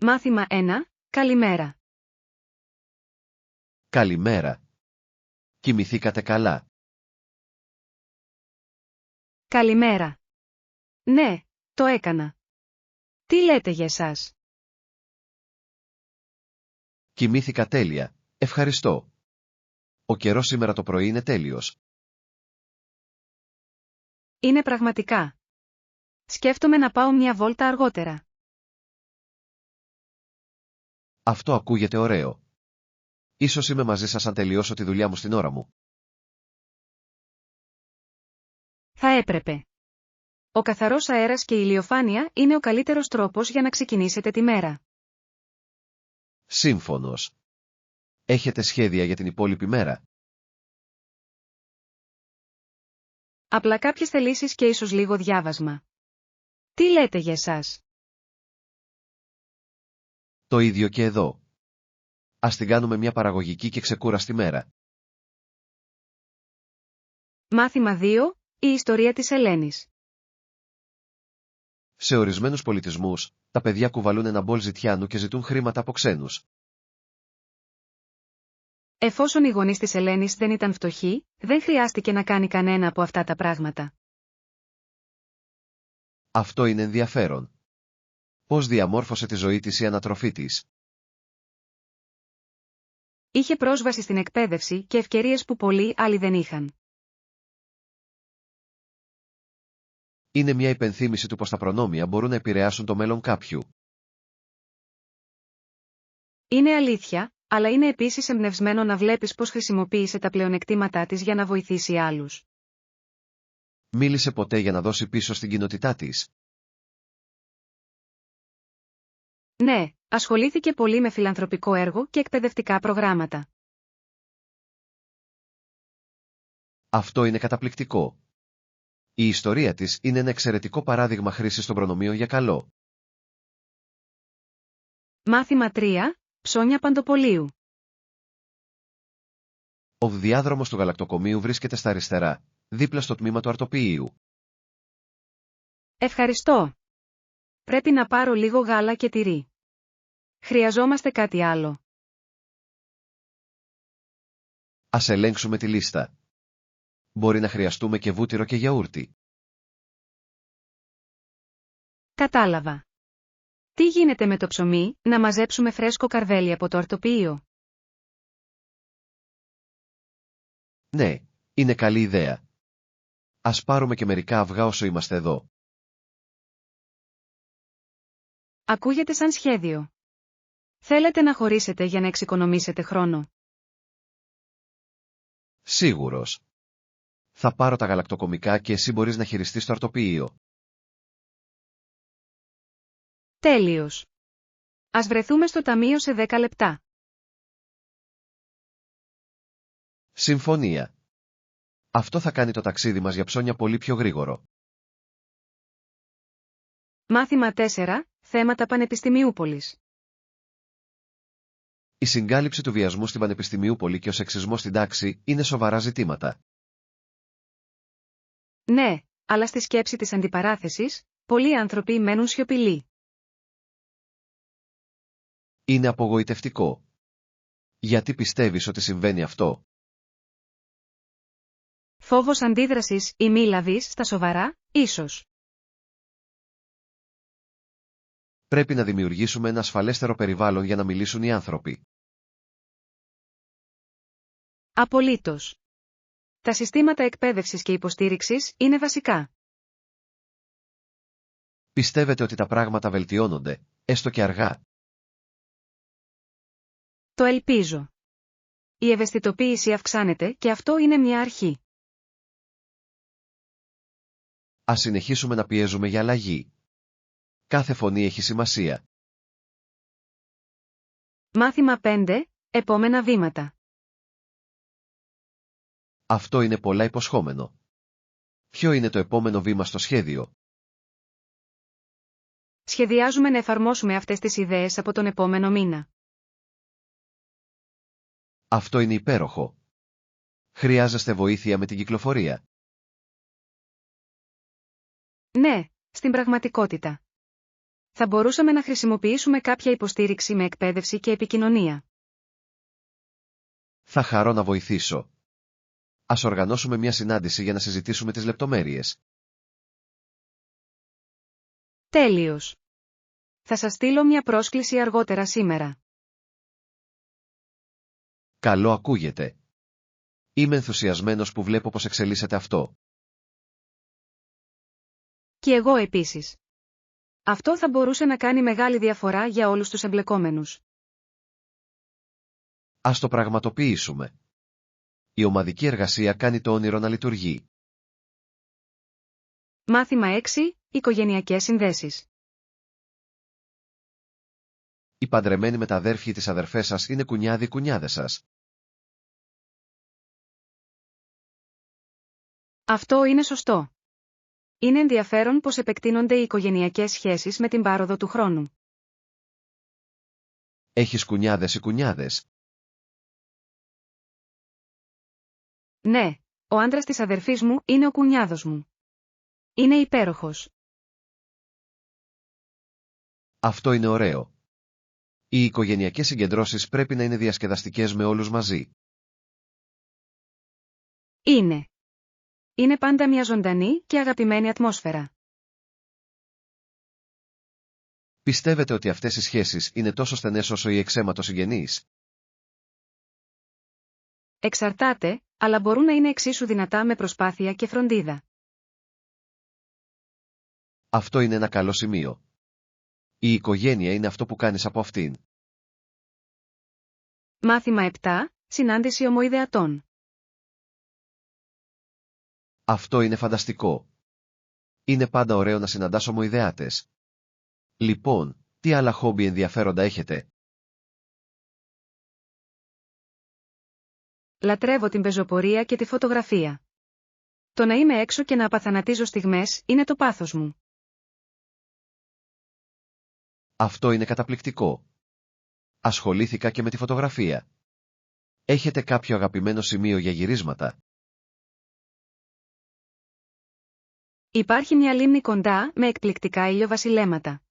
Μάθημα 1. Καλημέρα. Καλημέρα. Κοιμηθήκατε καλά? Καλημέρα. Ναι, το έκανα. Τι λέτε για εσάς? Κοιμήθηκα τέλεια, ευχαριστώ. Ο καιρός σήμερα το πρωί είναι τέλειος. Είναι πραγματικά. Σκέφτομαι να πάω μια βόλτα αργότερα. Αυτό ακούγεται ωραίο. Ίσως είμαι μαζί σας αν τελειώσω τη δουλειά μου στην ώρα μου. Θα έπρεπε. Ο καθαρός αέρας και η ηλιοφάνεια είναι ο καλύτερος τρόπος για να ξεκινήσετε τη μέρα. Σύμφωνος. Έχετε σχέδια για την υπόλοιπη μέρα? Απλά κάποιες θελήσεις και ίσως λίγο διάβασμα. Τι λέτε για εσάς? Το ίδιο και εδώ. Ας την κάνουμε μια παραγωγική και ξεκούραστη μέρα. Μάθημα 2. Η ιστορία της Ελένης. Σε ορισμένους πολιτισμούς, τα παιδιά κουβαλούν ένα μπολ ζητιάνου και ζητούν χρήματα από ξένους. Εφόσον οι γονείς της Ελένης δεν ήταν φτωχοί, δεν χρειάστηκε να κάνει κανένα από αυτά τα πράγματα. Αυτό είναι ενδιαφέρον. Πώς διαμόρφωσε τη ζωή της η ανατροφή της? Είχε πρόσβαση στην εκπαίδευση και ευκαιρίες που πολλοί άλλοι δεν είχαν. Είναι μια υπενθύμηση του πως τα προνόμια μπορούν να επηρεάσουν το μέλλον κάποιου. Είναι αλήθεια, αλλά είναι επίσης εμπνευσμένο να βλέπεις πώς χρησιμοποίησε τα πλεονεκτήματά της για να βοηθήσει άλλους. Μίλησε ποτέ για να δώσει πίσω στην κοινότητά της? Ναι, ασχολήθηκε πολύ με φιλανθρωπικό έργο και εκπαιδευτικά προγράμματα. Αυτό είναι καταπληκτικό. Η ιστορία της είναι ένα εξαιρετικό παράδειγμα χρήσης των προνομίων για καλό. Μάθημα 3. Ψώνια Παντοπολίου. Ο διάδρομος του γαλακτοκομείου βρίσκεται στα αριστερά, δίπλα στο τμήμα του αρτοποιείου. Ευχαριστώ. Πρέπει να πάρω λίγο γάλα και τυρί. Χρειαζόμαστε κάτι άλλο. Ας ελέγξουμε τη λίστα. Μπορεί να χρειαστούμε και βούτυρο και γιαούρτι. Κατάλαβα. Τι γίνεται με το ψωμί? Να μαζέψουμε φρέσκο καρβέλι από το αρτοποιείο. Ναι, είναι καλή ιδέα. Ας πάρουμε και μερικά αυγά όσο είμαστε εδώ. Ακούγεται σαν σχέδιο. Θέλετε να χωρίσετε για να εξοικονομήσετε χρόνο? Σίγουρος. Θα πάρω τα γαλακτοκομικά και εσύ μπορείς να χειριστείς το αρτοποιείο. Τέλειος. Ας βρεθούμε στο ταμείο σε 10 λεπτά. Συμφωνία. Αυτό θα κάνει το ταξίδι μας για ψώνια πολύ πιο γρήγορο. Μάθημα 4. Θέματα Πανεπιστημιούπολης. Η συγκάλυψη του βιασμού στην Πανεπιστημιούπολη και ο σεξισμός στην τάξη είναι σοβαρά ζητήματα. Ναι, αλλά στη σκέψη της αντιπαράθεσης, πολλοί άνθρωποι μένουν σιωπηλοί. Είναι απογοητευτικό. Γιατί πιστεύεις ότι συμβαίνει αυτό? Φόβος αντίδρασης ή μη λαβής στα σοβαρά, ίσως. Πρέπει να δημιουργήσουμε ένα ασφαλέστερο περιβάλλον για να μιλήσουν οι άνθρωποι. Απολύτως. Τα συστήματα εκπαίδευσης και υποστήριξης είναι βασικά. Πιστεύετε ότι τα πράγματα βελτιώνονται, έστω και αργά? Το ελπίζω. Η ευαισθητοποίηση αυξάνεται και αυτό είναι μια αρχή. Ας συνεχίσουμε να πιέζουμε για αλλαγή. Κάθε φωνή έχει σημασία. Μάθημα 5. Επόμενα βήματα. Αυτό είναι πολλά υποσχόμενο. Ποιο είναι το επόμενο βήμα στο σχέδιο? Σχεδιάζουμε να εφαρμόσουμε αυτές τις ιδέες από τον επόμενο μήνα. Αυτό είναι υπέροχο. Χρειάζεστε βοήθεια με την κυκλοφορία? Ναι, στην πραγματικότητα. Θα μπορούσαμε να χρησιμοποιήσουμε κάποια υποστήριξη με εκπαίδευση και επικοινωνία. Θα χαρώ να βοηθήσω. Ας οργανώσουμε μια συνάντηση για να συζητήσουμε τις λεπτομέρειες. Τέλειος. Θα σας στείλω μια πρόσκληση αργότερα σήμερα. Καλό ακούγεται. Είμαι ενθουσιασμένος που βλέπω πως εξελίσσεται αυτό. Και εγώ επίσης. Αυτό θα μπορούσε να κάνει μεγάλη διαφορά για όλους τους εμπλεκόμενους. Ας το πραγματοποιήσουμε. Η ομαδική εργασία κάνει το όνειρο να λειτουργεί. Μάθημα 6. Οικογενειακές συνδέσεις. Οι παντρεμένοι με τα αδέρφια ή τις αδερφές σας είναι κουνιάδοι-κουνιάδες σας. Αυτό είναι σωστό. Είναι ενδιαφέρον πως επεκτείνονται οι οικογενειακές σχέσεις με την πάροδο του χρόνου. Έχεις κουνιάδες ή κουνιάδες? Ναι, ο άντρας της αδερφής μου είναι ο κουνιάδος μου. Είναι υπέροχος. Αυτό είναι ωραίο. Οι οικογενειακές συγκεντρώσεις πρέπει να είναι διασκεδαστικές με όλους μαζί. Είναι. Είναι πάντα μια ζωντανή και αγαπημένη ατμόσφαιρα. Πιστεύετε ότι αυτές οι σχέσεις είναι τόσο στενές όσο οι εξαίματος συγγενείς? Εξαρτάται, αλλά μπορούν να είναι εξίσου δυνατά με προσπάθεια και φροντίδα. Αυτό είναι ένα καλό σημείο. Η οικογένεια είναι αυτό που κάνεις από αυτήν. Μάθημα 7. Συνάντηση ομοειδεατών. Αυτό είναι φανταστικό. Είναι πάντα ωραίο να συναντάς ομοειδεάτες. Λοιπόν, τι άλλα χόμπι ενδιαφέροντα έχετε? Λατρεύω την πεζοπορία και τη φωτογραφία. Το να είμαι έξω και να απαθανατίζω στιγμές είναι το πάθος μου. Αυτό είναι καταπληκτικό. Ασχολήθηκα και με τη φωτογραφία. Έχετε κάποιο αγαπημένο σημείο για γυρίσματα? Υπάρχει μια λίμνη κοντά με εκπληκτικά ηλιοβασιλέματα.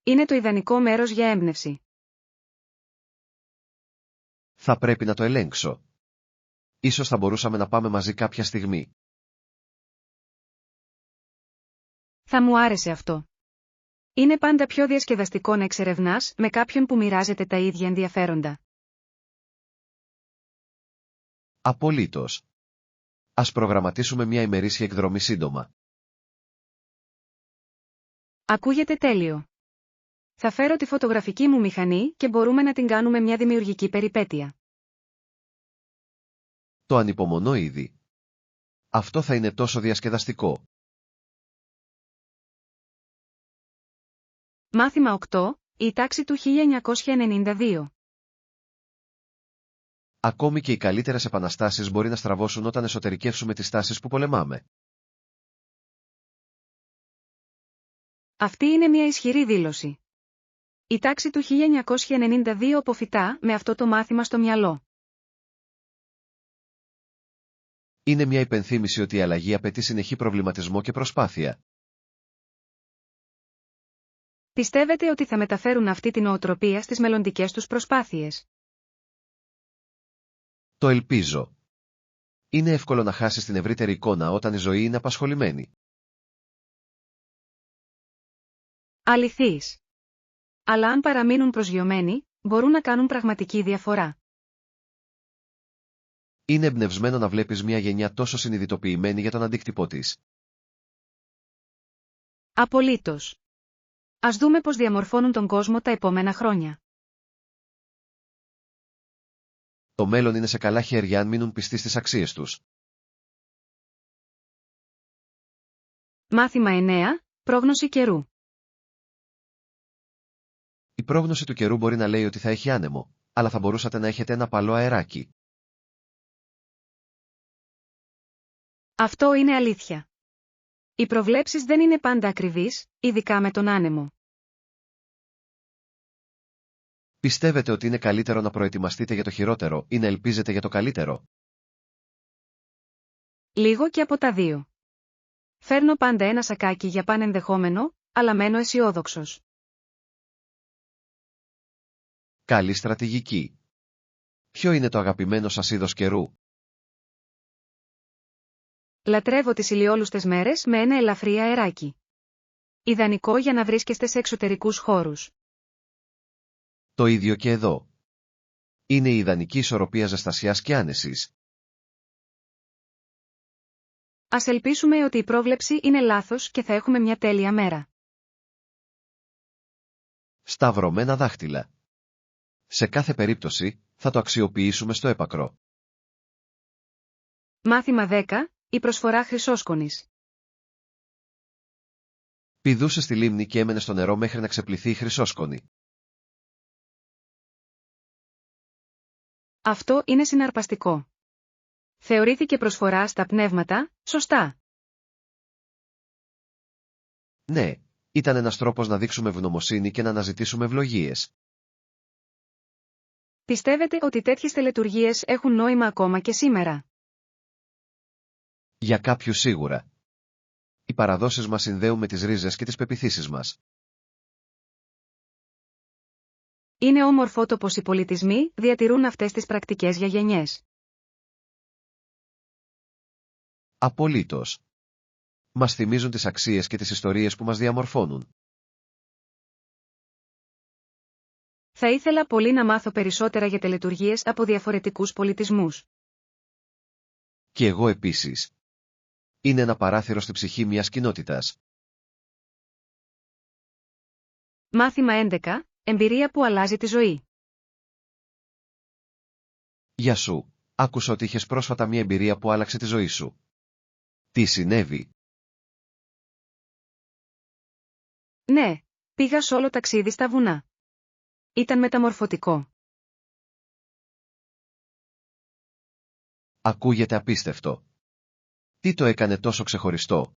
Είναι το ιδανικό μέρος για έμπνευση. Θα πρέπει να το ελέγξω. Ίσως θα μπορούσαμε να πάμε μαζί κάποια στιγμή. Θα μου άρεσε αυτό. Είναι πάντα πιο διασκεδαστικό να εξερευνάς με κάποιον που μοιράζεται τα ίδια ενδιαφέροντα. Απολύτως. Ας προγραμματίσουμε μια ημερήσια εκδρομή σύντομα. Ακούγεται τέλειο. Θα φέρω τη φωτογραφική μου μηχανή και μπορούμε να την κάνουμε μια δημιουργική περιπέτεια. Το ανυπομονώ ήδη. Αυτό θα είναι τόσο διασκεδαστικό. Μάθημα 8. Η τάξη του 1992. Ακόμη και οι καλύτερες επαναστάσεις μπορεί να στραβώσουν όταν εσωτερικεύσουμε τις τάσεις που πολεμάμε. Αυτή είναι μια ισχυρή δήλωση. Η τάξη του 1992 αποφυτά με αυτό το μάθημα στο μυαλό. Είναι μια υπενθύμηση ότι η αλλαγή απαιτεί συνεχή προβληματισμό και προσπάθεια. Πιστεύετε ότι θα μεταφέρουν αυτή την νοοτροπία στις μελλοντικές τους προσπάθειες? Το ελπίζω. Είναι εύκολο να χάσεις την ευρύτερη εικόνα όταν η ζωή είναι απασχολημένη. Αληθείς. Αλλά αν παραμείνουν προσγειωμένοι, μπορούν να κάνουν πραγματική διαφορά. Είναι εμπνευσμένο να βλέπεις μια γενιά τόσο συνειδητοποιημένη για τον αντίκτυπό της. Απολύτως. Ας δούμε πώς διαμορφώνουν τον κόσμο τα επόμενα χρόνια. Το μέλλον είναι σε καλά χέρια αν μείνουν πιστοί στις αξίες τους. Μάθημα 9. Πρόγνωση καιρού. Η πρόγνωση του καιρού μπορεί να λέει ότι θα έχει άνεμο, αλλά θα μπορούσατε να έχετε ένα παλό αεράκι. Αυτό είναι αλήθεια. Οι προβλέψεις δεν είναι πάντα ακριβείς, ειδικά με τον άνεμο. Πιστεύετε ότι είναι καλύτερο να προετοιμαστείτε για το χειρότερο ή να ελπίζετε για το καλύτερο? Λίγο και από τα δύο. Φέρνω πάντα ένα σακάκι για πανενδεχόμενο, αλλά μένω αισιόδοξος. Καλή στρατηγική. Ποιο είναι το αγαπημένο σας είδος καιρού? Λατρεύω τις ηλιόλουστες μέρες με ένα ελαφρύ αεράκι. Ιδανικό για να βρίσκεστε σε εξωτερικούς χώρους. Το ίδιο και εδώ. Είναι η ιδανική ισορροπία ζεστασιάς και άνεσης. Ας ελπίσουμε ότι η πρόβλεψη είναι λάθος και θα έχουμε μια τέλεια μέρα. Σταυρωμένα δάχτυλα. Σε κάθε περίπτωση, θα το αξιοποιήσουμε στο έπακρο. Μάθημα 10. Η προσφορά χρυσόσκονης. Πηδούσε στη λίμνη και έμενε στο νερό μέχρι να ξεπληθεί η χρυσόσκονη. Αυτό είναι συναρπαστικό. Θεωρήθηκε προσφορά στα πνεύματα, σωστά. Ναι, ήταν ένας τρόπος να δείξουμε ευγνωμοσύνη και να αναζητήσουμε ευλογίες. Πιστεύετε ότι τέτοιες τελετουργίες έχουν νόημα ακόμα και σήμερα? Για κάποιους σίγουρα. Οι παραδόσεις μας συνδέουν με τις ρίζες και τις πεποιθήσεις μας. Είναι όμορφο το πως οι πολιτισμοί διατηρούν αυτές τις πρακτικές για γενιές. Απολύτως. Μας θυμίζουν τις αξίες και τις ιστορίες που μας διαμορφώνουν. Θα ήθελα πολύ να μάθω περισσότερα για τελετουργίες από διαφορετικούς πολιτισμούς. Και εγώ επίσης. Είναι ένα παράθυρο στη ψυχή μιας κοινότητας. Μάθημα 11. Εμπειρία που αλλάζει τη ζωή. Γεια σου. Άκουσα ότι είχες πρόσφατα μια εμπειρία που άλλαξε τη ζωή σου. Τι συνέβη? Ναι, πήγα σόλο ταξίδι στα βουνά. Ήταν μεταμορφωτικό. Ακούγεται απίστευτο. Τι το έκανε τόσο ξεχωριστό?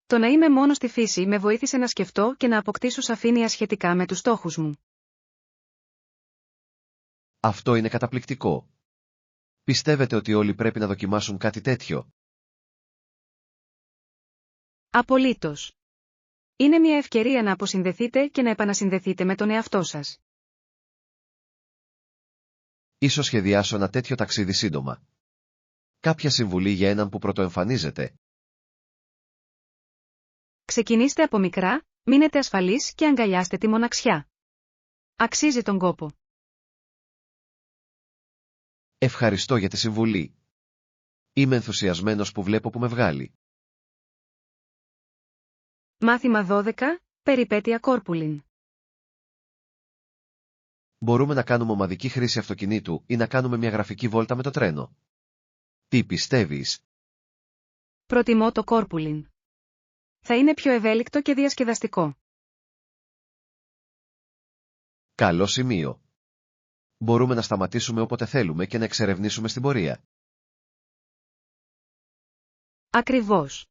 Το να είμαι μόνο στη φύση με βοήθησε να σκεφτώ και να αποκτήσω σαφήνεια σχετικά με τους στόχους μου. Αυτό είναι καταπληκτικό. Πιστεύετε ότι όλοι πρέπει να δοκιμάσουν κάτι τέτοιο? Απολύτως. Είναι μια ευκαιρία να αποσυνδεθείτε και να επανασυνδεθείτε με τον εαυτό σας. Ίσως σχεδιάσω ένα τέτοιο ταξίδι σύντομα. Κάποια συμβουλή για έναν που πρωτοεμφανίζεται? Ξεκινήστε από μικρά, μείνετε ασφαλείς και αγκαλιάστε τη μοναξιά. Αξίζει τον κόπο. Ευχαριστώ για τη συμβουλή. Είμαι ενθουσιασμένος που βλέπω που με βγάλει. Μάθημα 12. Περιπέτεια Κόρπουλιν. Μπορούμε να κάνουμε ομαδική χρήση αυτοκινήτου ή να κάνουμε μια γραφική βόλτα με το τρένο. Τι πιστεύεις? Προτιμώ το Κόρπουλιν. Θα είναι πιο ευέλικτο και διασκεδαστικό. Καλό σημείο. Μπορούμε να σταματήσουμε όποτε θέλουμε και να εξερευνήσουμε στην πορεία. Ακριβώς.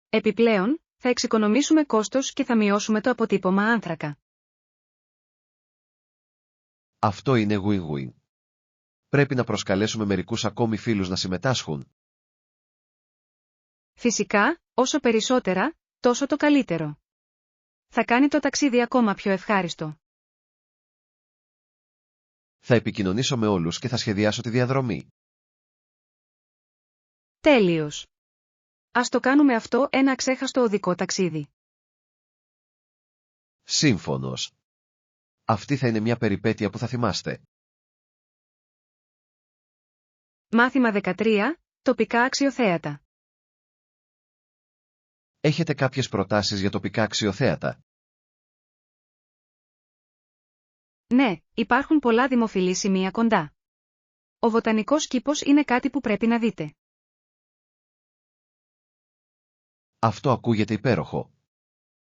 Επιπλέον, θα εξοικονομήσουμε κόστος και θα μειώσουμε το αποτύπωμα άνθρακα. Αυτό είναι win-win. Πρέπει να προσκαλέσουμε μερικούς ακόμη φίλους να συμμετάσχουν. Φυσικά, όσο περισσότερα, τόσο το καλύτερο. Θα κάνει το ταξίδι ακόμα πιο ευχάριστο. Θα επικοινωνήσω με όλους και θα σχεδιάσω τη διαδρομή. Τέλειος. Ας το κάνουμε αυτό ένα αξέχαστο οδικό ταξίδι. Σύμφωνος. Αυτή θα είναι μια περιπέτεια που θα θυμάστε. Μάθημα 13. Τοπικά αξιοθέατα. Έχετε κάποιες προτάσεις για τοπικά αξιοθέατα? Ναι, υπάρχουν πολλά δημοφιλή σημεία κοντά. Ο βοτανικός κήπος είναι κάτι που πρέπει να δείτε. Αυτό ακούγεται υπέροχο.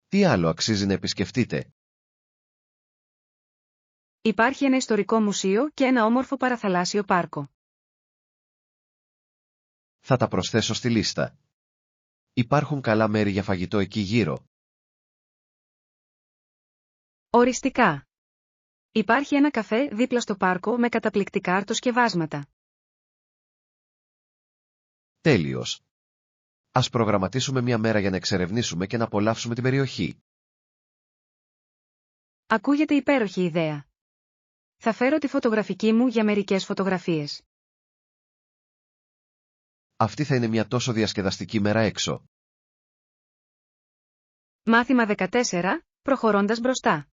Τι άλλο αξίζει να επισκεφτείτε? Υπάρχει ένα ιστορικό μουσείο και ένα όμορφο παραθαλάσσιο πάρκο. Θα τα προσθέσω στη λίστα. Υπάρχουν καλά μέρη για φαγητό εκεί γύρω? Οριστικά. Υπάρχει ένα καφέ δίπλα στο πάρκο με καταπληκτικά αρτοσκευάσματα. Τέλειος. Ας προγραμματίσουμε μια μέρα για να εξερευνήσουμε και να απολαύσουμε την περιοχή. Ακούγεται υπέροχη ιδέα. Θα φέρω τη φωτογραφική μου για μερικές φωτογραφίες. Αυτή θα είναι μια τόσο διασκεδαστική μέρα έξω. Μάθημα 14, προχωρώντας μπροστά.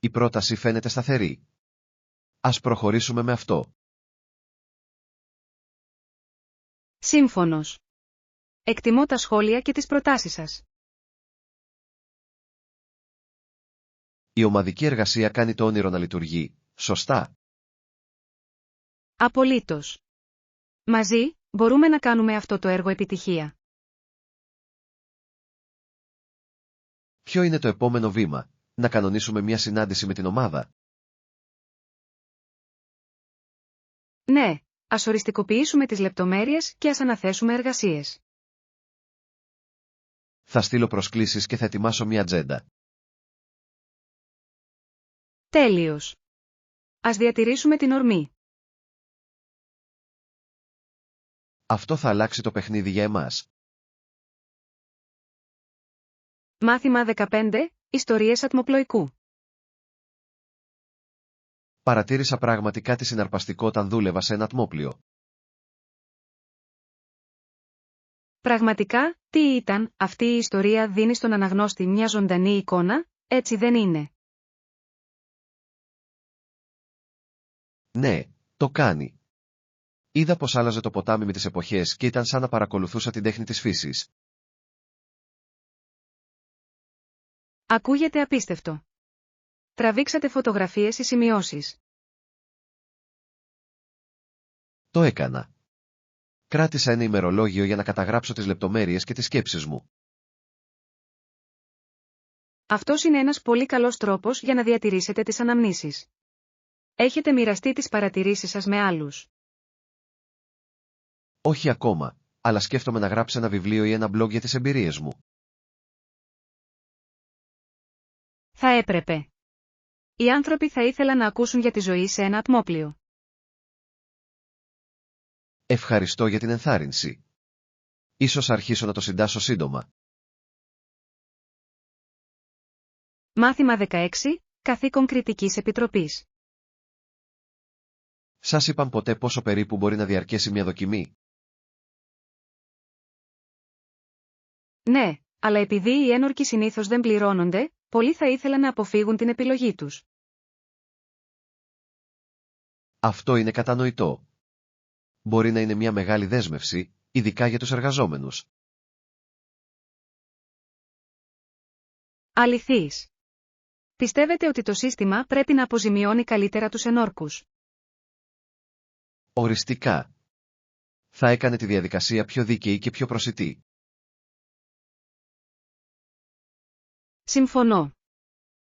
Η πρόταση φαίνεται σταθερή. Ας προχωρήσουμε με αυτό. Σύμφωνος. Εκτιμώ τα σχόλια και τις προτάσεις σας. Η ομαδική εργασία κάνει το όνειρο να λειτουργεί, σωστά? Απολύτως. Μαζί, μπορούμε να κάνουμε αυτό το έργο επιτυχία. Ποιο είναι το επόμενο βήμα? Να κανονίσουμε μια συνάντηση με την ομάδα? Ναι, ας οριστικοποιήσουμε τις λεπτομέρειες και ας αναθέσουμε εργασίες. Θα στείλω προσκλήσεις και θα ετοιμάσω μια ατζέντα. Τέλειος. Ας διατηρήσουμε την ορμή. Αυτό θα αλλάξει το παιχνίδι για εμάς. Μάθημα 15, Ιστορίες ατμοπλοϊκού. Παρατήρησα πράγματι κάτι συναρπαστικό όταν δούλευα σε ένα ατμόπλιο. Πραγματικά, τι ήταν, αυτή η ιστορία δίνει στον αναγνώστη μια ζωντανή εικόνα, έτσι δεν είναι? Ναι, το κάνει. Είδα πως άλλαζε το ποτάμι με τις εποχές και ήταν σαν να παρακολουθούσα την τέχνη της φύσης. Ακούγεται απίστευτο. Τραβήξατε φωτογραφίες ή σημειώσεις? Το έκανα. Κράτησα ένα ημερολόγιο για να καταγράψω τις λεπτομέρειες και τις σκέψεις μου. Αυτός είναι ένας πολύ καλός τρόπος για να διατηρήσετε τις αναμνήσεις. Έχετε μοιραστεί τις παρατηρήσεις σας με άλλους? Όχι ακόμα, αλλά σκέφτομαι να γράψω ένα βιβλίο ή ένα blog για τις εμπειρίες μου. Θα έπρεπε. Οι άνθρωποι θα ήθελαν να ακούσουν για τη ζωή σε ένα ατμόπλιο. Ευχαριστώ για την ενθάρρυνση. Ίσως αρχίσω να το συντάσσω σύντομα. Μάθημα 16, Καθήκον Κριτικής Επιτροπής. Σας είπαν ποτέ πόσο περίπου μπορεί να διαρκέσει μια δοκιμή? Ναι, αλλά επειδή οι ένορκοι συνήθως δεν πληρώνονται, πολλοί θα ήθελαν να αποφύγουν την επιλογή τους. Αυτό είναι κατανοητό. Μπορεί να είναι μια μεγάλη δέσμευση, ειδικά για τους εργαζόμενους. Αληθείς. Πιστεύετε ότι το σύστημα πρέπει να αποζημιώνει καλύτερα τους ενόρκους? Οριστικά. Θα έκανε τη διαδικασία πιο δίκαιη και πιο προσιτή. Συμφωνώ.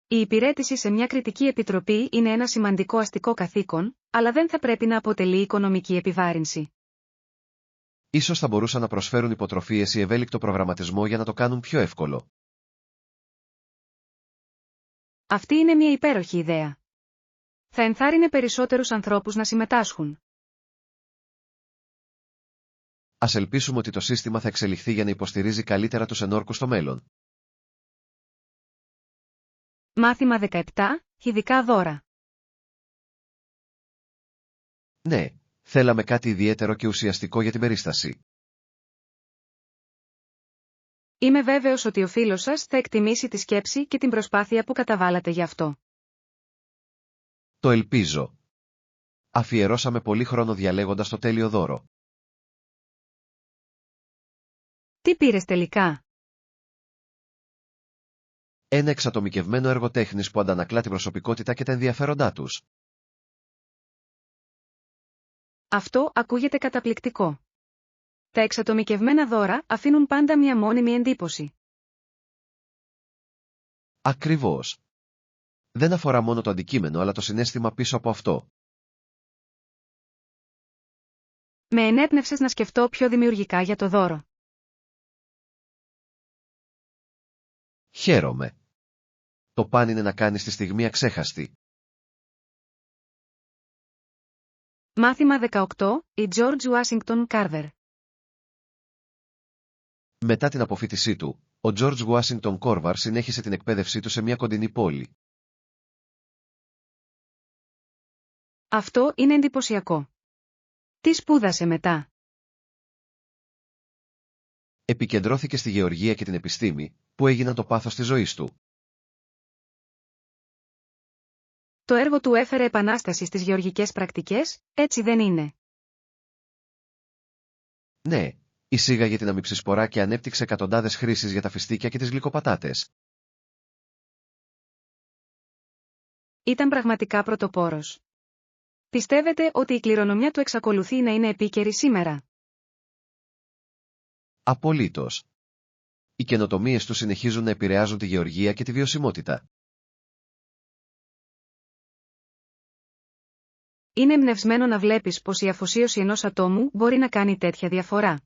Η υπηρέτηση σε μια κριτική επιτροπή είναι ένα σημαντικό αστικό καθήκον, αλλά δεν θα πρέπει να αποτελεί οικονομική επιβάρυνση. Ίσως θα μπορούσαν να προσφέρουν υποτροφίες ή ευέλικτο προγραμματισμό για να το κάνουν πιο εύκολο. Αυτή είναι μια υπέροχη ιδέα. Θα ενθάρρυνε περισσότερους ανθρώπους να συμμετάσχουν. Ας ελπίσουμε ότι το σύστημα θα εξελιχθεί για να υποστηρίζει καλύτερα τους ενόρκους στο μέλλον. Μάθημα 17, Ειδικά δώρα. Ναι, θέλαμε κάτι ιδιαίτερο και ουσιαστικό για την περίσταση. Είμαι βέβαιος ότι ο φίλος σας θα εκτιμήσει τη σκέψη και την προσπάθεια που καταβάλατε γι' αυτό. Το ελπίζω. Αφιερώσαμε πολύ χρόνο διαλέγοντας το τέλειο δώρο. Τι πήρες τελικά? Ένα εξατομικευμένο έργο τέχνης που αντανακλά την προσωπικότητα και τα ενδιαφέροντά τους. Αυτό ακούγεται καταπληκτικό. Τα εξατομικευμένα δώρα αφήνουν πάντα μια μόνιμη εντύπωση. Ακριβώς. Δεν αφορά μόνο το αντικείμενο αλλά το συναίσθημα πίσω από αυτό. Με ενέπνευσες να σκεφτώ πιο δημιουργικά για το δώρο. Χαίρομαι. Το παν είναι να κάνεις τη στιγμή αξέχαστη. Μάθημα 18, η George Washington Carver. Μετά την αποφοίτησή του, Ο George Washington Carver συνέχισε την εκπαίδευσή του σε μια κοντινή πόλη. Αυτό είναι εντυπωσιακό. Τι σπούδασε μετά? Επικεντρώθηκε στη γεωργία και την επιστήμη, που έγιναν το πάθος της ζωής του. Το έργο του έφερε επανάσταση στις γεωργικές πρακτικές, έτσι δεν είναι? Ναι, εισήγαγε την αμυψισπορά και ανέπτυξε εκατοντάδες χρήσεις για τα φιστίκια και τις γλυκοπατάτες. Ήταν πραγματικά πρωτοπόρος. Πιστεύετε ότι η κληρονομιά του εξακολουθεί να είναι επίκαιρη σήμερα? Απολύτως. Οι καινοτομίες του συνεχίζουν να επηρεάζουν τη γεωργία και τη βιωσιμότητα. Είναι εμπνευσμένο να βλέπεις πως η αφοσίωση ενός ατόμου μπορεί να κάνει τέτοια διαφορά.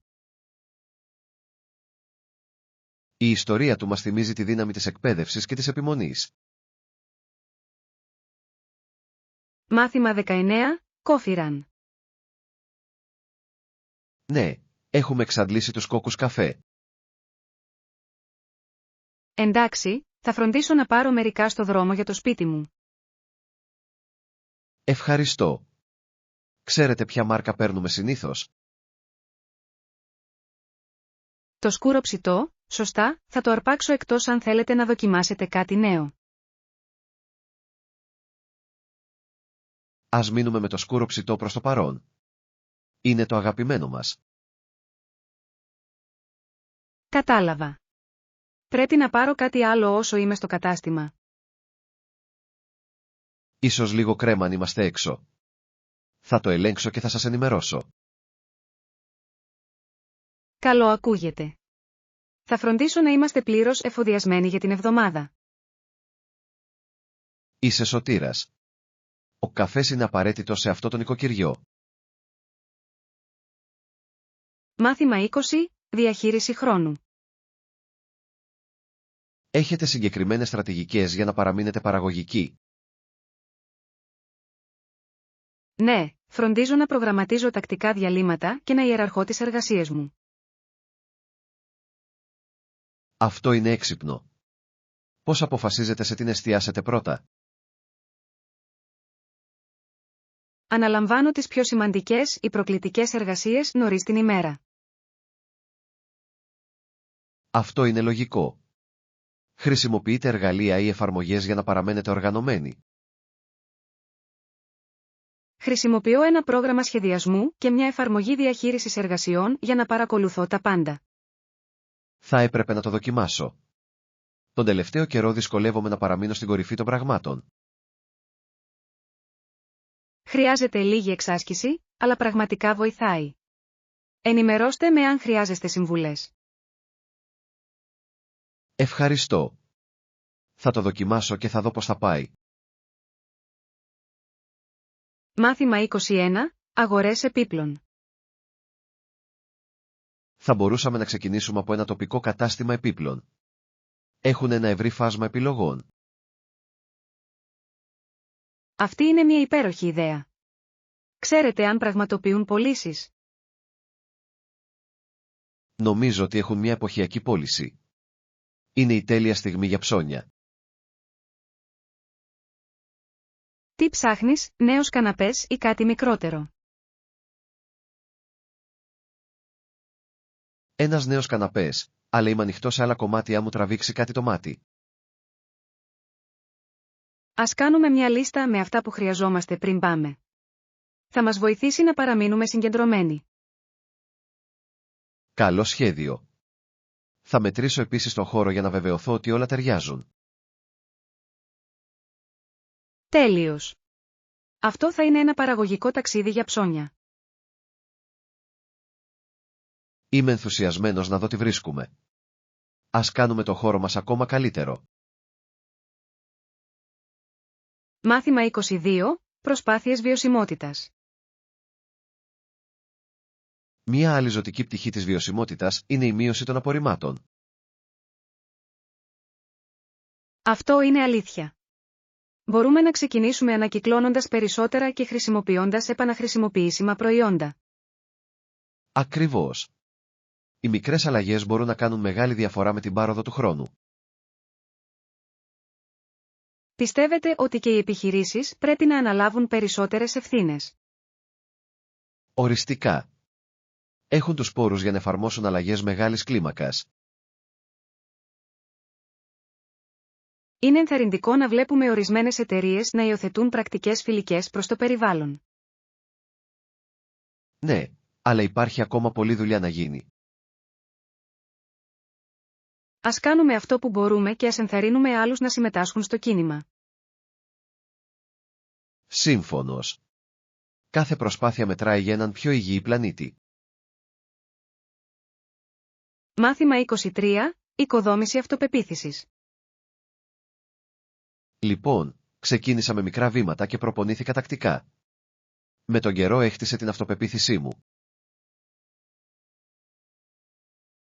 Η ιστορία του μας θυμίζει τη δύναμη της εκπαίδευσης και της επιμονής. Μάθημα 19. Κόφιραν. Ναι, έχουμε εξαντλήσει τους κόκκους καφέ. Εντάξει, θα φροντίσω να πάρω μερικά στο δρόμο για το σπίτι μου. Ευχαριστώ. Ξέρετε ποια μάρκα παίρνουμε συνήθως? Το σκούρο ψητό, σωστά, θα το αρπάξω εκτός αν θέλετε να δοκιμάσετε κάτι νέο. Ας μείνουμε με το σκούρο ψητό προς το παρόν. Είναι το αγαπημένο μας. Κατάλαβα. Πρέπει να πάρω κάτι άλλο όσο είμαι στο κατάστημα. Ίσως λίγο κρέμα αν είμαστε έξω. Θα το ελέγξω και θα σας ενημερώσω. Καλό ακούγεται. Θα φροντίσω να είμαστε πλήρως εφοδιασμένοι για την εβδομάδα. Είσαι σωτήρας. Ο καφές είναι απαραίτητος σε αυτό το νοικοκυριό. Μάθημα 20. Διαχείριση χρόνου. Έχετε συγκεκριμένες στρατηγικές για να παραμείνετε παραγωγικοί? Ναι, φροντίζω να προγραμματίζω τακτικά διαλύματα και να ιεραρχώ τις εργασίες μου. Αυτό είναι έξυπνο. Πώς αποφασίζετε σε τι να εστιάσετε πρώτα? Αναλαμβάνω τις πιο σημαντικές ή προκλητικές εργασίες νωρίς την ημέρα. Αυτό είναι λογικό. Χρησιμοποιείτε εργαλεία ή εφαρμογές για να παραμένετε οργανωμένοι? Χρησιμοποιώ ένα πρόγραμμα σχεδιασμού και μια εφαρμογή διαχείρισης εργασιών για να παρακολουθώ τα πάντα. Θα έπρεπε να το δοκιμάσω. Τον τελευταίο καιρό δυσκολεύομαι να παραμείνω στην κορυφή των πραγμάτων. Χρειάζεται λίγη εξάσκηση, αλλά πραγματικά βοηθάει. Ενημερώστε με αν χρειάζεστε συμβουλές. Ευχαριστώ. Θα το δοκιμάσω και θα δω πώς θα πάει. Μάθημα 21. Αγορές επίπλων. Θα μπορούσαμε να ξεκινήσουμε από ένα τοπικό κατάστημα επίπλων. Έχουν ένα ευρύ φάσμα επιλογών. Αυτή είναι μια υπέροχη ιδέα. Ξέρετε αν πραγματοποιούν πωλήσεις? Νομίζω ότι έχουν μια εποχιακή πώληση. Είναι η τέλεια στιγμή για ψώνια. Τι ψάχνεις, νέους καναπές ή κάτι μικρότερο? Ένας νέος καναπές, αλλά είμαι ανοιχτό σε άλλα κομμάτια αν μου τραβήξει κάτι το μάτι. Ας κάνουμε μια λίστα με αυτά που χρειαζόμαστε πριν πάμε. Θα μας βοηθήσει να παραμείνουμε συγκεντρωμένοι. Καλό σχέδιο. Θα μετρήσω επίσης τον χώρο για να βεβαιωθώ ότι όλα ταιριάζουν. Τέλειος. Αυτό θα είναι ένα παραγωγικό ταξίδι για ψώνια. Είμαι ενθουσιασμένος να δω τι βρίσκουμε. Ας κάνουμε το χώρο μας ακόμα καλύτερο. Μάθημα 22. Προσπάθειες βιωσιμότητας. Μία άλλη ζωτική πτυχή της βιωσιμότητας είναι η μείωση των απορριμμάτων. Αυτό είναι αλήθεια. Μπορούμε να ξεκινήσουμε ανακυκλώνοντας περισσότερα και χρησιμοποιώντας επαναχρησιμοποιήσιμα προϊόντα. Ακριβώς. Οι μικρές αλλαγές μπορούν να κάνουν μεγάλη διαφορά με την πάροδο του χρόνου. Πιστεύετε ότι και οι επιχειρήσεις πρέπει να αναλάβουν περισσότερες ευθύνες? Οριστικά. Έχουν τους πόρους για να εφαρμόσουν αλλαγές μεγάλης κλίμακας. Είναι ενθαρρυντικό να βλέπουμε ορισμένες εταιρείες να υιοθετούν πρακτικές φιλικές προς το περιβάλλον. Ναι, αλλά υπάρχει ακόμα πολλή δουλειά να γίνει. Ας κάνουμε αυτό που μπορούμε και ας ενθαρρύνουμε άλλους να συμμετάσχουν στο κίνημα. Σύμφωνος. Κάθε προσπάθεια μετράει για έναν πιο υγιή πλανήτη. Μάθημα 23. Οικοδόμηση αυτοπεποίθησης. Λοιπόν, ξεκίνησα με μικρά βήματα και προπονήθηκα τακτικά. Με τον καιρό έχτισε την αυτοπεποίθησή μου.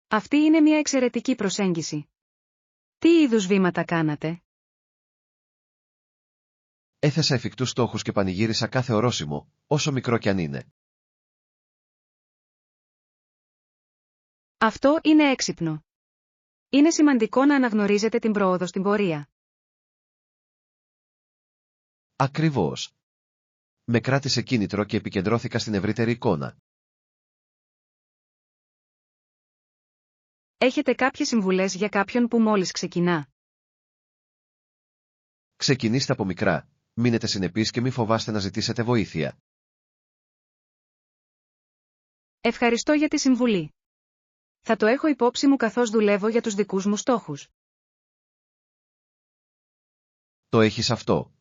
Αυτή είναι μια εξαιρετική προσέγγιση. Τι είδους βήματα κάνατε? Έθεσα εφικτούς στόχους και πανηγύρισα κάθε ορόσημο, όσο μικρό κι αν είναι. Αυτό είναι έξυπνο. Είναι σημαντικό να αναγνωρίζετε την πρόοδο στην πορεία. Ακριβώς. Με κράτησε κίνητρο και επικεντρώθηκα στην ευρύτερη εικόνα. Έχετε κάποιες συμβουλές για κάποιον που μόλις ξεκινά? Ξεκινήστε από μικρά, μείνετε συνεπείς και μη φοβάστε να ζητήσετε βοήθεια. Ευχαριστώ για τη συμβουλή. Θα το έχω υπόψη μου καθώς δουλεύω για τους δικούς μου στόχους. Το έχεις αυτό.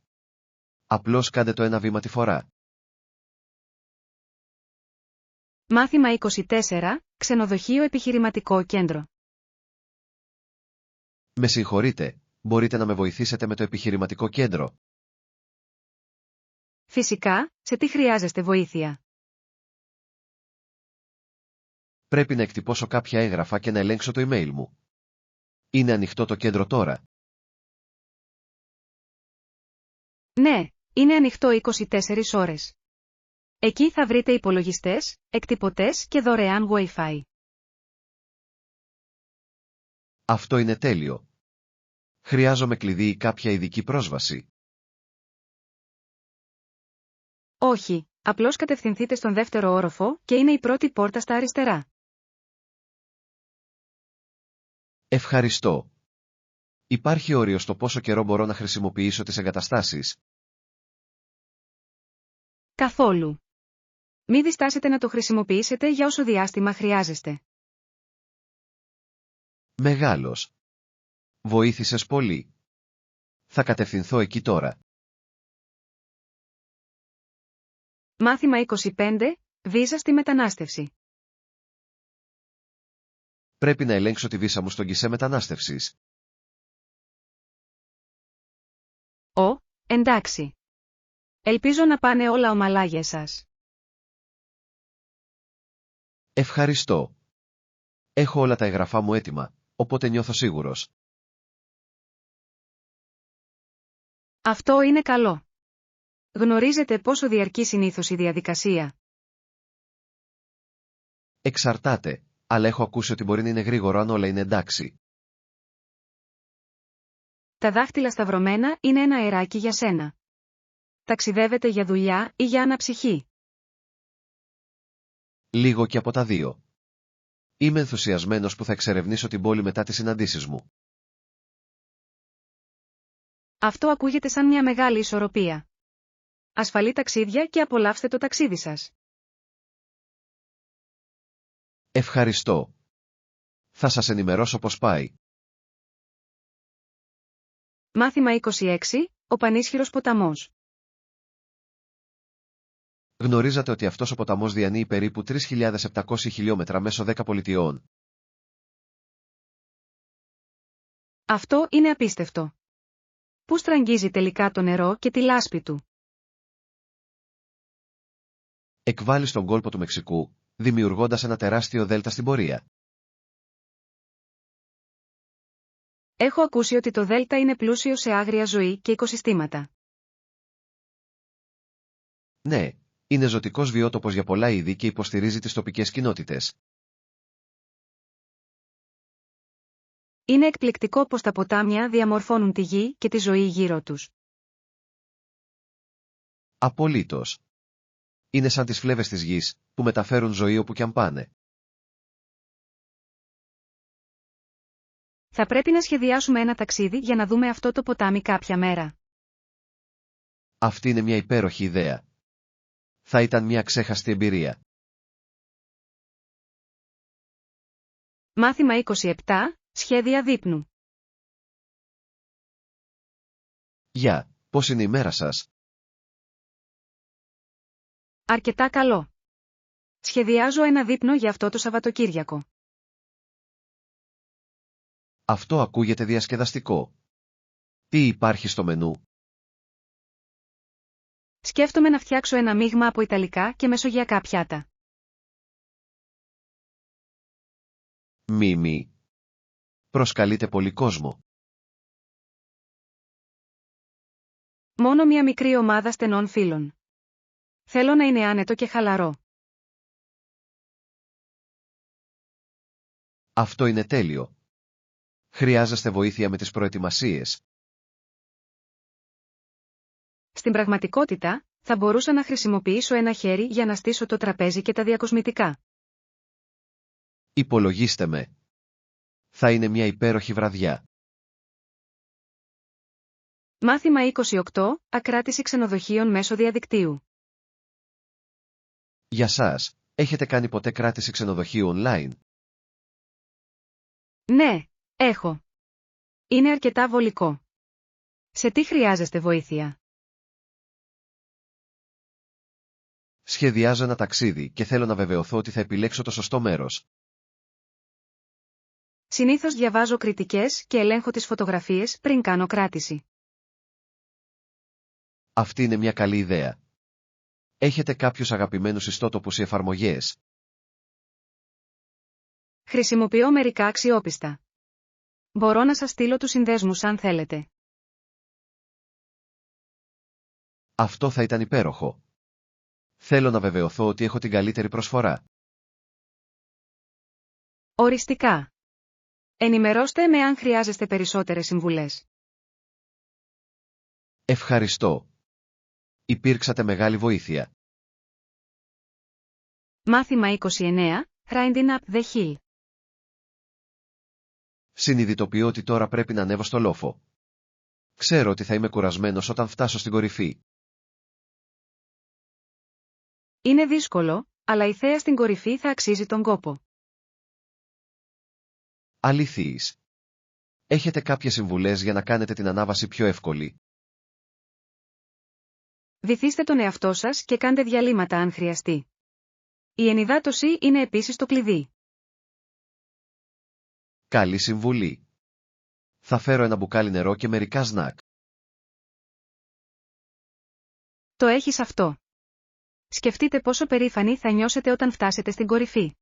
Απλώς κάντε το ένα βήμα τη φορά. Μάθημα 24. Ξενοδοχείο επιχειρηματικό κέντρο. Με συγχωρείτε, μπορείτε να με βοηθήσετε με το επιχειρηματικό κέντρο? Φυσικά, σε τι χρειάζεστε βοήθεια? Πρέπει να εκτυπώσω κάποια έγγραφα και να ελέγξω το email μου. Είναι ανοιχτό το κέντρο τώρα? Ναι, είναι ανοιχτό 24 ώρες. Εκεί θα βρείτε υπολογιστές, εκτυπωτές και δωρεάν Wi-Fi. Αυτό είναι τέλειο. Χρειάζομαι κλειδί ή κάποια ειδική πρόσβαση? Όχι, απλώς κατευθυνθείτε στον δεύτερο όροφο και είναι η πρώτη πόρτα στα αριστερά. Ευχαριστώ. Υπάρχει όριο στο πόσο καιρό μπορώ να χρησιμοποιήσω τις εγκαταστάσεις? Καθόλου. Μη διστάσετε να το χρησιμοποιήσετε για όσο διάστημα χρειάζεστε. Μεγάλος. Βοήθησες πολύ. Θα κατευθυνθώ εκεί τώρα. Μάθημα 25. Βίζα στη μετανάστευση. Πρέπει να ελέγξω τη βίζα μου στον γκισέ μετανάστευσης. Εντάξει. Ελπίζω να πάνε όλα ομαλά για εσάς. Ευχαριστώ. Έχω όλα τα εγγραφά μου έτοιμα, οπότε νιώθω σίγουρος. Αυτό είναι καλό. Γνωρίζετε πόσο διαρκεί συνήθως η διαδικασία? Εξαρτάται, αλλά έχω ακούσει ότι μπορεί να είναι γρήγορο αν όλα είναι εντάξει. Τα δάχτυλα σταυρωμένα είναι ένα αεράκι για σένα. Ταξιδεύετε για δουλειά ή για αναψυχή? Λίγο και από τα δύο. Είμαι ενθουσιασμένος που θα εξερευνήσω την πόλη μετά τις συναντήσεις μου. Αυτό ακούγεται σαν μια μεγάλη ισορροπία. Ασφαλή ταξίδια και απολαύστε το ταξίδι σας. Ευχαριστώ. Θα σας ενημερώσω πώς πάει. Μάθημα 26. Ο πανίσχυρος ποταμός. Γνωρίζατε ότι αυτός ο ποταμός διανύει περίπου 3.700 χιλιόμετρα μέσω 10 πολιτιών? Αυτό είναι απίστευτο. Πού στραγγίζει τελικά το νερό και τη λάσπη του? Εκβάλλει στον κόλπο του Μεξικού, δημιουργώντας ένα τεράστιο δέλτα στην πορεία. Έχω ακούσει ότι το δέλτα είναι πλούσιο σε άγρια ζωή και οικοσυστήματα. Ναι, είναι ζωτικός βιότοπος για πολλά είδη και υποστηρίζει τις τοπικές κοινότητες. Είναι εκπληκτικό πως τα ποτάμια διαμορφώνουν τη γη και τη ζωή γύρω τους. Απολύτως. Είναι σαν τις φλέβες της γης, που μεταφέρουν ζωή όπου κι αν πάνε. Θα πρέπει να σχεδιάσουμε ένα ταξίδι για να δούμε αυτό το ποτάμι κάποια μέρα. Αυτή είναι μια υπέροχη ιδέα. Θα ήταν μια ξέχαστη εμπειρία. Μάθημα 27. Σχέδια δείπνου. Γεια, πώς είναι η μέρα σας? Αρκετά καλό. Σχεδιάζω ένα δείπνο για αυτό το Σαββατοκύριακο. Αυτό ακούγεται διασκεδαστικό. Τι υπάρχει στο μενού? Σκέφτομαι να φτιάξω ένα μείγμα από ιταλικά και μεσογειακά πιάτα. Μη. Προσκαλείτε πολύ κόσμο. Μόνο μια μικρή ομάδα στενών φίλων. Θέλω να είναι άνετο και χαλαρό. Αυτό είναι τέλειο. Χρειάζεστε βοήθεια με τις προετοιμασίες? Στην πραγματικότητα, θα μπορούσα να χρησιμοποιήσω ένα χέρι για να στήσω το τραπέζι και τα διακοσμητικά. Υπολογίστε με. Θα είναι μια υπέροχη βραδιά. Μάθημα 28. Ακράτηση ξενοδοχείων μέσω διαδικτύου. Για σας, έχετε κάνει ποτέ κράτηση ξενοδοχείου online? Ναι, έχω. Είναι αρκετά βολικό. Σε τι χρειάζεστε βοήθεια? Σχεδιάζω ένα ταξίδι και θέλω να βεβαιωθώ ότι θα επιλέξω το σωστό μέρος. Συνήθως διαβάζω κριτικές και ελέγχω τις φωτογραφίες πριν κάνω κράτηση. Αυτή είναι μια καλή ιδέα. Έχετε κάποιους αγαπημένους ιστότοπους ή εφαρμογές? Χρησιμοποιώ μερικά αξιόπιστα. Μπορώ να σας στείλω τους συνδέσμους αν θέλετε. Αυτό θα ήταν υπέροχο. Θέλω να βεβαιωθώ ότι έχω την καλύτερη προσφορά. Οριστικά. Ενημερώστε με αν χρειάζεστε περισσότερες συμβουλές. Ευχαριστώ. Υπήρξατε μεγάλη βοήθεια. Μάθημα 29. Grinding up the hill. Συνειδητοποιώ ότι τώρα πρέπει να ανέβω στο λόφο. Ξέρω ότι θα είμαι κουρασμένος όταν φτάσω στην κορυφή. Είναι δύσκολο, αλλά η θέα στην κορυφή θα αξίζει τον κόπο. Αληθείς. Έχετε κάποιες συμβουλές για να κάνετε την ανάβαση πιο εύκολη? Βυθίστε τον εαυτό σας και κάντε διαλύματα αν χρειαστεί. Η ενυδάτωση είναι επίσης το κλειδί. Καλή συμβουλή. Θα φέρω ένα μπουκάλι νερό και μερικά σνακ. Το έχεις αυτό. Σκεφτείτε πόσο περήφανοι θα νιώσετε όταν φτάσετε στην κορυφή.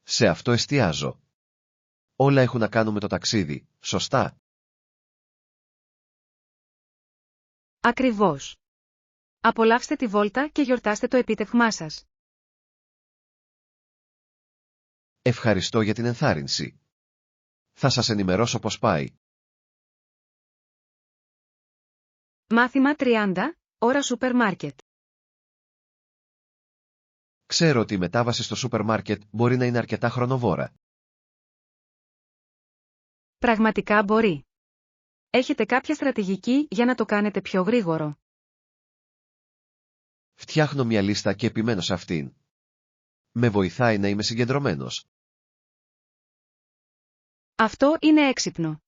Σε αυτό εστιάζω. Όλα έχουν να κάνουν με το ταξίδι, σωστά? Ακριβώς. Απολαύστε τη βόλτα και γιορτάστε το επίτευγμά σας. Ευχαριστώ για την ενθάρρυνση. Θα σας ενημερώσω πώς πάει. Μάθημα 30. Ώρα σούπερ μάρκετ. Ξέρω ότι η μετάβαση στο σούπερ μάρκετ μπορεί να είναι αρκετά χρονοβόρα. Πραγματικά μπορεί. Έχετε κάποια στρατηγική για να το κάνετε πιο γρήγορο? Φτιάχνω μια λίστα και επιμένω σε αυτήν. Με βοηθάει να είμαι συγκεντρωμένος. Αυτό είναι έξυπνο.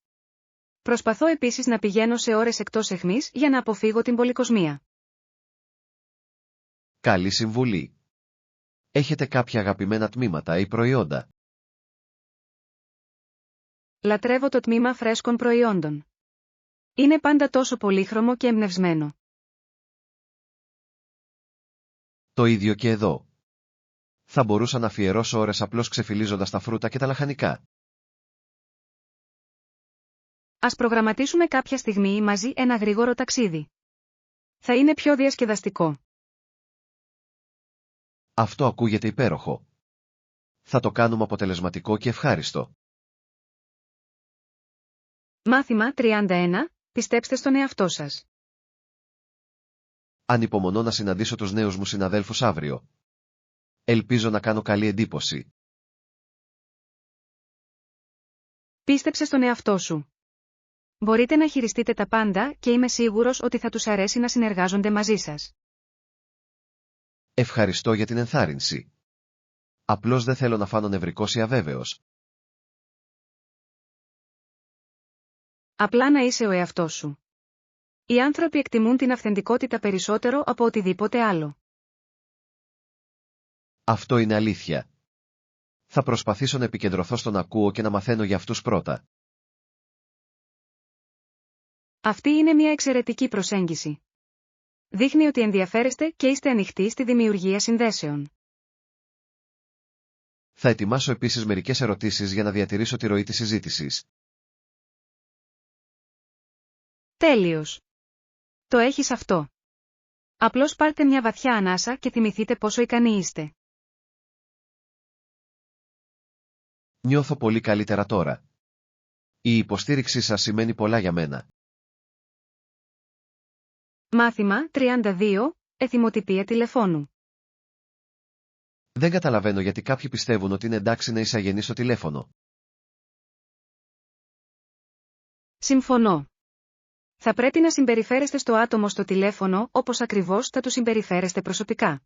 Προσπαθώ επίσης να πηγαίνω σε ώρες εκτός αιχμής για να αποφύγω την πολυκοσμία. Καλή συμβουλή. Έχετε κάποια αγαπημένα τμήματα ή προϊόντα? Λατρεύω το τμήμα φρέσκων προϊόντων. Είναι πάντα τόσο πολύχρωμο και εμπνευσμένο. Το ίδιο και εδώ. Θα μπορούσα να αφιερώσω ώρες απλώς ξεφυλίζοντας τα φρούτα και τα λαχανικά. Ας προγραμματίσουμε κάποια στιγμή μαζί ένα γρήγορο ταξίδι. Θα είναι πιο διασκεδαστικό. Αυτό ακούγεται υπέροχο. Θα το κάνουμε αποτελεσματικό και ευχάριστο. Μάθημα 31. Πιστέψτε στον εαυτό σας. Ανυπομονώ να συναντήσω τους νέους μου συναδέλφους αύριο. Ελπίζω να κάνω καλή εντύπωση. Πίστεψε στον εαυτό σου. Μπορείτε να χειριστείτε τα πάντα και είμαι σίγουρος ότι θα τους αρέσει να συνεργάζονται μαζί σας. Ευχαριστώ για την ενθάρρυνση. Απλώς δεν θέλω να φάνω νευρικός ή αβέβαιος. Απλά να είσαι ο εαυτός σου. Οι άνθρωποι εκτιμούν την αυθεντικότητα περισσότερο από οτιδήποτε άλλο. Αυτό είναι αλήθεια. Θα προσπαθήσω να επικεντρωθώ στο να ακούω και να μαθαίνω για αυτούς πρώτα. Αυτή είναι μια εξαιρετική προσέγγιση. Δείχνει ότι ενδιαφέρεστε και είστε ανοιχτοί στη δημιουργία συνδέσεων. Θα ετοιμάσω επίσης μερικές ερωτήσεις για να διατηρήσω τη ροή της συζήτησης. Τέλειος. Το έχεις αυτό. Απλώς πάρτε μια βαθιά ανάσα και θυμηθείτε πόσο ικανοί είστε. Νιώθω πολύ καλύτερα τώρα. Η υποστήριξή σας σημαίνει πολλά για μένα. Μάθημα 32. Εθιμοτυπία τηλεφώνου. Δεν καταλαβαίνω γιατί κάποιοι πιστεύουν ότι είναι εντάξει να είσαι αγενής στο τηλέφωνο. Συμφωνώ. Θα πρέπει να συμπεριφέρεστε στο άτομο στο τηλέφωνο όπως ακριβώς θα του συμπεριφέρεστε προσωπικά.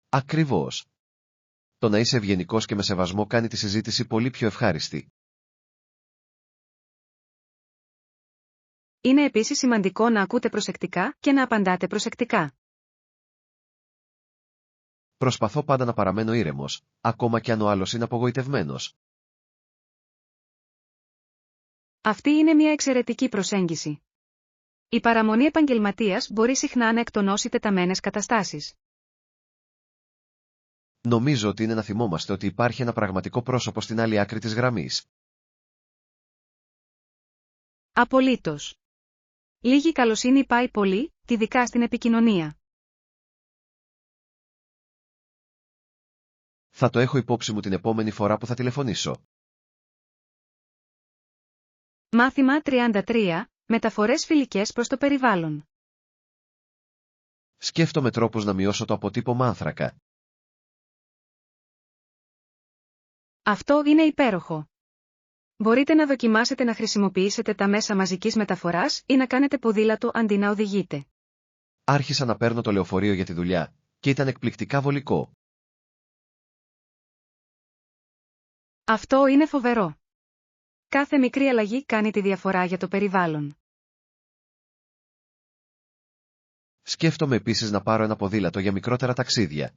Ακριβώς. Το να είσαι ευγενικός και με σεβασμό κάνει τη συζήτηση πολύ πιο ευχάριστη. Είναι επίσης σημαντικό να ακούτε προσεκτικά και να απαντάτε προσεκτικά. Προσπαθώ πάντα να παραμένω ήρεμος, ακόμα κι αν ο άλλος είναι απογοητευμένος. Αυτή είναι μια εξαιρετική προσέγγιση. Η παραμονή επαγγελματίας μπορεί συχνά να εκτονώσει τεταμένες καταστάσεις. Νομίζω ότι είναι να θυμόμαστε ότι υπάρχει ένα πραγματικό πρόσωπο στην άλλη άκρη της γραμμής. Απολύτως. Λίγη καλοσύνη πάει πολύ, ειδικά στην επικοινωνία. Θα το έχω υπόψη μου την επόμενη φορά που θα τηλεφωνήσω. Μάθημα 33. Μεταφορές φιλικές προς το περιβάλλον. Σκέφτομαι τρόπους να μειώσω το αποτύπωμα άνθρακα. Αυτό είναι υπέροχο. Μπορείτε να δοκιμάσετε να χρησιμοποιήσετε τα μέσα μαζικής μεταφοράς ή να κάνετε ποδήλατο αντί να οδηγείτε. Άρχισα να παίρνω το λεωφορείο για τη δουλειά, και ήταν εκπληκτικά βολικό. Αυτό είναι φοβερό. Κάθε μικρή αλλαγή κάνει τη διαφορά για το περιβάλλον. Σκέφτομαι επίσης να πάρω ένα ποδήλατο για μικρότερα ταξίδια.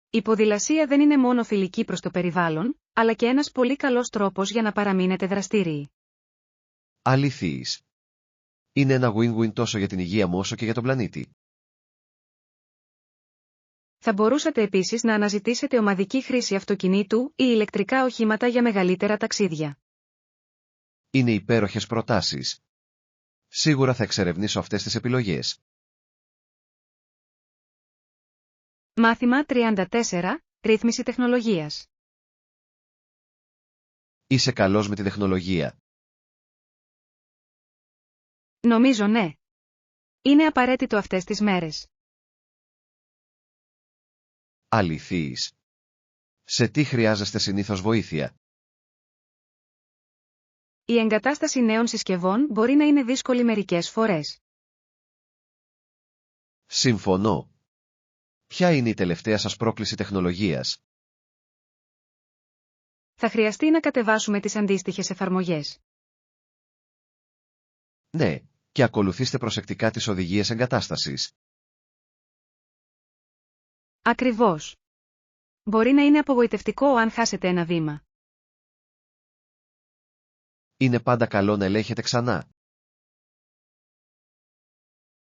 Η ποδηλασία δεν είναι μόνο φιλική προς το περιβάλλον, αλλά και ένας πολύ καλός τρόπος για να παραμείνετε δραστήριοι. Αληθείς. Είναι ένα win-win τόσο για την υγεία μου όσο και για τον πλανήτη. Θα μπορούσατε επίσης να αναζητήσετε ομαδική χρήση αυτοκινήτου ή ηλεκτρικά οχήματα για μεγαλύτερα ταξίδια. Είναι υπέροχες προτάσεις. Σίγουρα θα εξερευνήσω αυτές τις επιλογές. Μάθημα 34. Ρύθμιση τεχνολογίας. Είσαι καλός με τη τεχνολογία. Νομίζω ναι. Είναι απαραίτητο αυτές τις μέρες. Αληθείς. Σε τι χρειάζεστε συνήθως βοήθεια? Η εγκατάσταση νέων συσκευών μπορεί να είναι δύσκολη μερικές φορές. Συμφωνώ. Ποια είναι η τελευταία σας πρόκληση τεχνολογίας? Θα χρειαστεί να κατεβάσουμε τις αντίστοιχες εφαρμογές. Ναι, και ακολουθήστε προσεκτικά τις οδηγίες εγκατάστασης. Ακριβώς. Μπορεί να είναι απογοητευτικό αν χάσετε ένα βήμα. Είναι πάντα καλό να ελέγχετε ξανά.